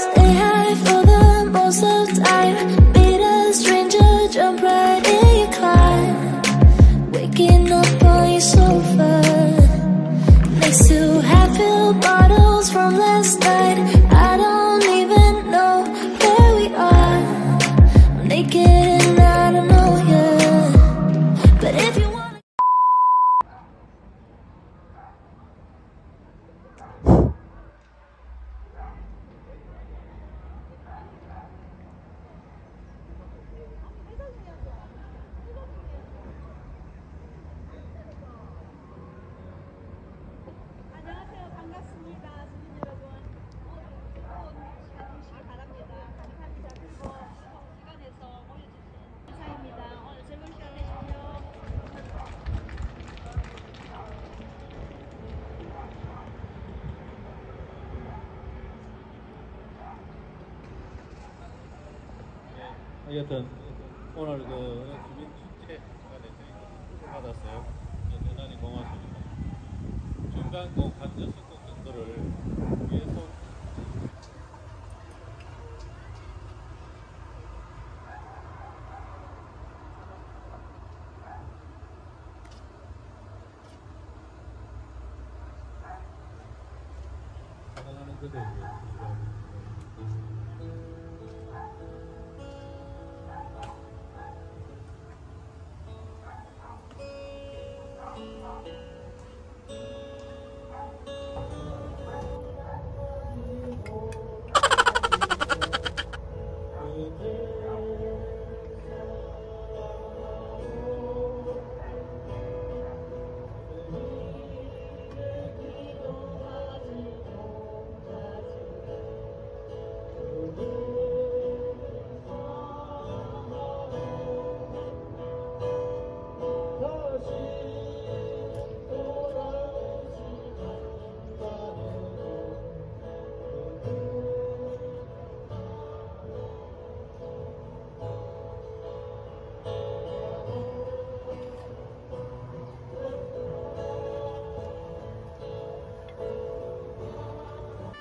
Stay high for the most of the time. Meet a stranger, jump right in your car. Waking up on your sofa next to half-filled bottles from last night. I don't even know where we are. I'm naked and I don't know you. But if you want 안녕하세요. 반갑습니다. 주민 여러분. 좋은 시간 되시기 바랍니다. 감사합니다. 그리고 시간에서 모여주신 감사합니다. 오늘 즐거운 시간 되시고요. 하여튼 오늘 그 주민 축제 시간에 저희가 받았어요. 대단히 고맙습니다. 중간 그 간접수급 정도를 위해서 사랑하는 그대를 위해서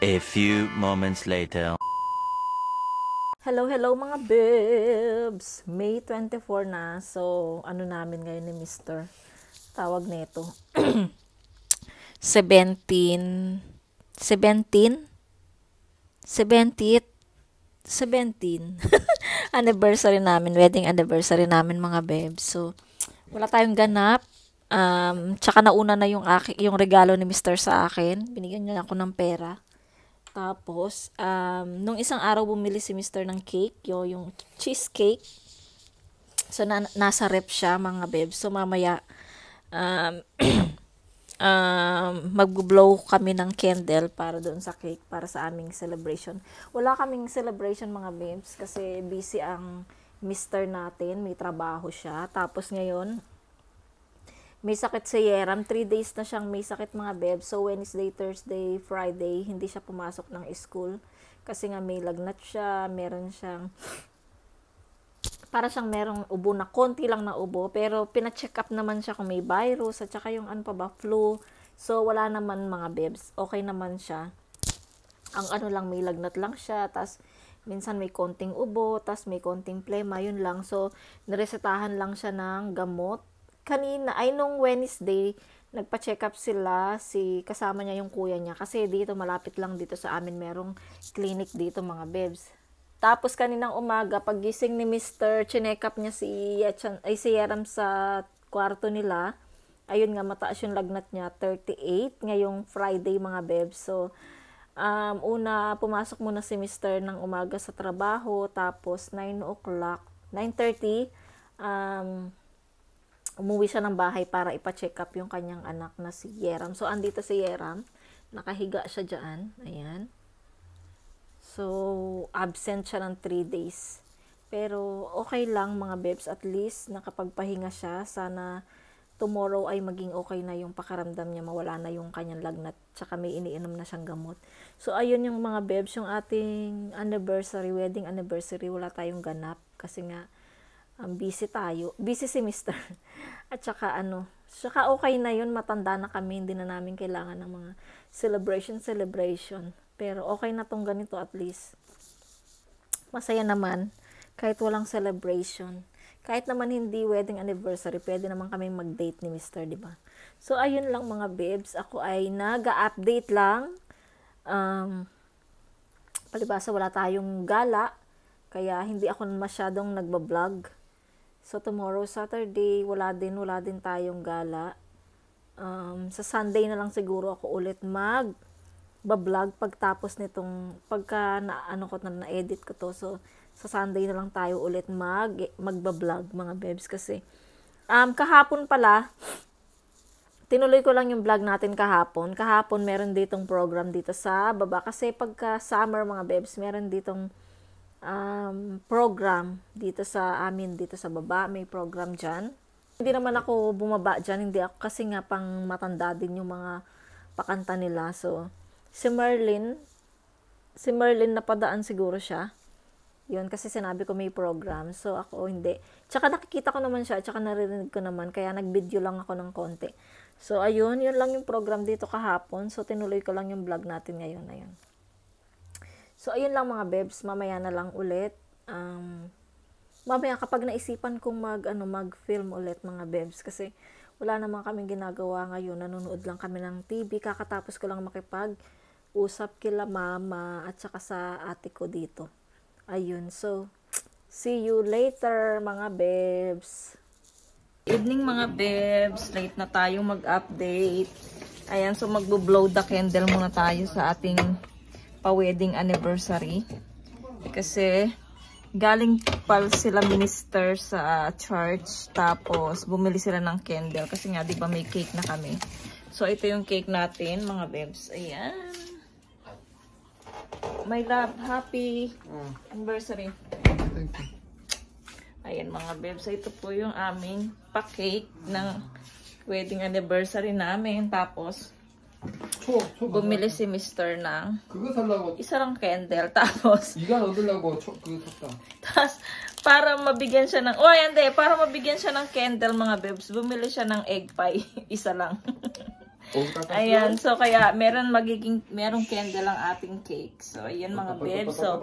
A few moments later. Hello mga bebs! May 24 na. So, ano namin ngayon ni Mr. Tawag nito. 17th anniversary namin, wedding anniversary namin mga bebs. So, wala tayong ganap. Tsaka nauna na yung regalo ni Mr. sa akin. Binigyan niya ako ng pera. Tapos, nung isang araw bumili si Mr. ng cake, yung cheesecake. So, nasa rep siya, mga bebs. So, mamaya, mag-blow kami ng candle para doon sa cake, para sa aming celebration. Wala kaming celebration, mga bebs, kasi busy ang Mr. natin. May trabaho siya. Tapos, ngayon, may sakit si Yeram. 3 days na siyang may sakit, mga bebs. So, Wednesday, Thursday, Friday, hindi siya pumasok ng school. Kasi nga may lagnat siya, meron siyang, para siyang merong ubo na, konti lang na ubo. Pero, pina-check up naman siya kung may virus, at saka yung ano pa ba, flu. So, wala naman, mga bebs. Okay naman siya. Ang ano lang, may lagnat lang siya. Tas minsan may konting ubo, tas may konting plema, yun lang. So, niresetahan lang siya ng gamot. Nung Wednesday, nagpa-check up sila, kasama niya yung kuya niya. Kasi dito, malapit lang dito sa amin, merong clinic dito, mga bebs. Tapos, kaninang umaga, paggising ni Mr., chinek up niya si Yeram sa kwarto nila. Ayun nga, mataas yung lagnat niya, 38, ngayong Friday, mga bebs. So, pumasok muna si Mr. ng umaga sa trabaho, tapos 9:30, umuwi siya ng bahay para ipa-check up yung kanyang anak na si Yeram. So, andito si Yeram. Nakahiga siya dyan. Ayan. So, absent siya ng 3 days. Pero, okay lang, mga bebs. At least, nakapagpahinga siya. Sana, tomorrow ay maging okay na yung pakaramdam niya. Mawala na yung kanyang lagnat. Tsaka may iniinom na siyang gamot. So, ayun yung mga bebs. Yung ating anniversary, wedding anniversary, wala tayong ganap. Kasi nga, busy tayo. Busy si Mr. At saka okay na yun, matanda na kami, hindi na namin kailangan ng mga celebration. Pero okay na tong ganito at least. masaya naman kahit walang celebration. Kahit naman hindi wedding anniversary, pwede naman kami mag-date ni Mr., di ba? So, ayun lang mga babes. Ako ay nag-update lang. Palibasa wala tayong gala, kaya hindi ako masyadong nagbablog. So, tomorrow, Saturday, wala din tayong gala. Sa Sunday na lang siguro ako ulit mag-vlog pagtapos nitong, pagka na-edit ko to. So, sa Sunday na lang tayo ulit mag-vlog mga babes. Kasi, kahapon pala, tinuloy ko lang yung vlog natin kahapon. Kahapon, meron ditong program dito sa baba. Kasi pagka summer mga babes, meron ditong program dito sa amin, dito sa baba. May program dyan. Hindi naman ako bumaba dyan. Hindi ako, kasi nga pang matanda din yung mga pakanta nila. So, si Merlin napadaan siguro siya. Yun, kasi sinabi ko may program. So, ako hindi. Tsaka nakikita ko naman siya, tsaka naririnig ko naman. Kaya nag-video lang ako ng konti. So, ayun, yun lang yung program dito kahapon. So, tinuloy ko lang yung vlog natin ngayon. Ayun. So, ayun lang mga babes. Mamaya na lang ulit. Mamaya kapag naisipan kong mag-film ulit mga babes. Kasi, wala naman kaming ginagawa ngayon. Nanonood lang kami ng TV. Kakatapos ko lang makipag-usap kila mama at saka sa ate ko dito. Ayun. So, see you later mga babes. Evening mga babes, late na tayo mag-update. Ayan, so magbo-blow the candle muna tayo sa ating pa-wedding anniversary. Kasi galing pala sila minister sa church, tapos bumili sila ng candle kasi nga 'di ba may cake na kami. So ito yung cake natin mga babes. Ayan. My love, happy anniversary. Thank you. Ayan mga babes, ito po yung aming pa-cake ng wedding anniversary namin. Tapos, bumili si Mr. ng 그거 살라고 isang candle. Tapos, 이간 얻으려고 그거 샀다. tapos, para mabigyan siya ng, para mabigyan siya ng candle mga babes, bumili siya ng egg pie. Isa lang. Ayan, so kaya merong candle ang ating cake. So, ayan mga babes. So,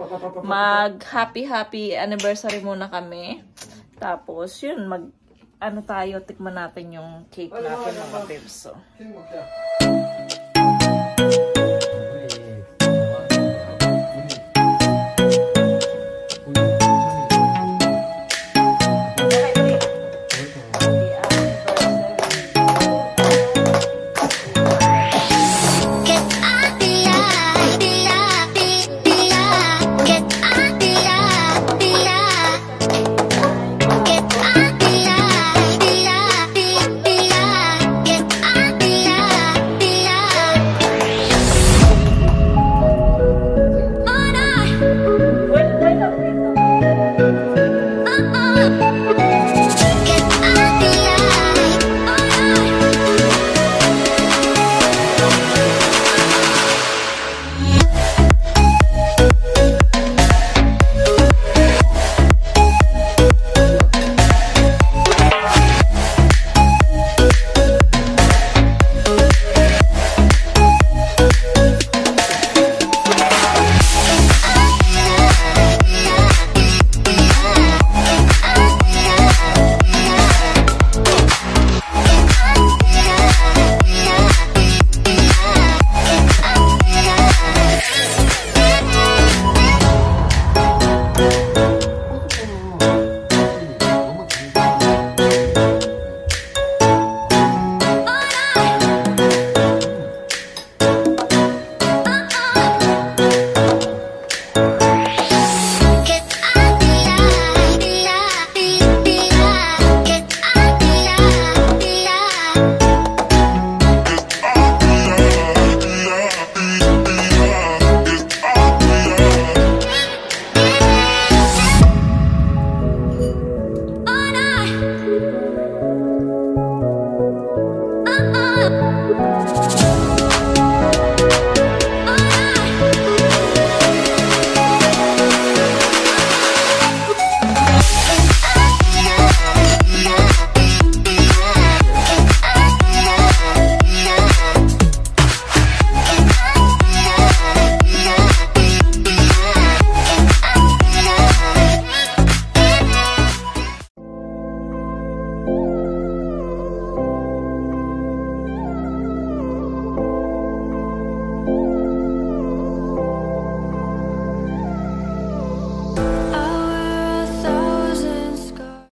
happy anniversary muna kami. Tapos, yun, tikman natin yung cake natin mga babes. So,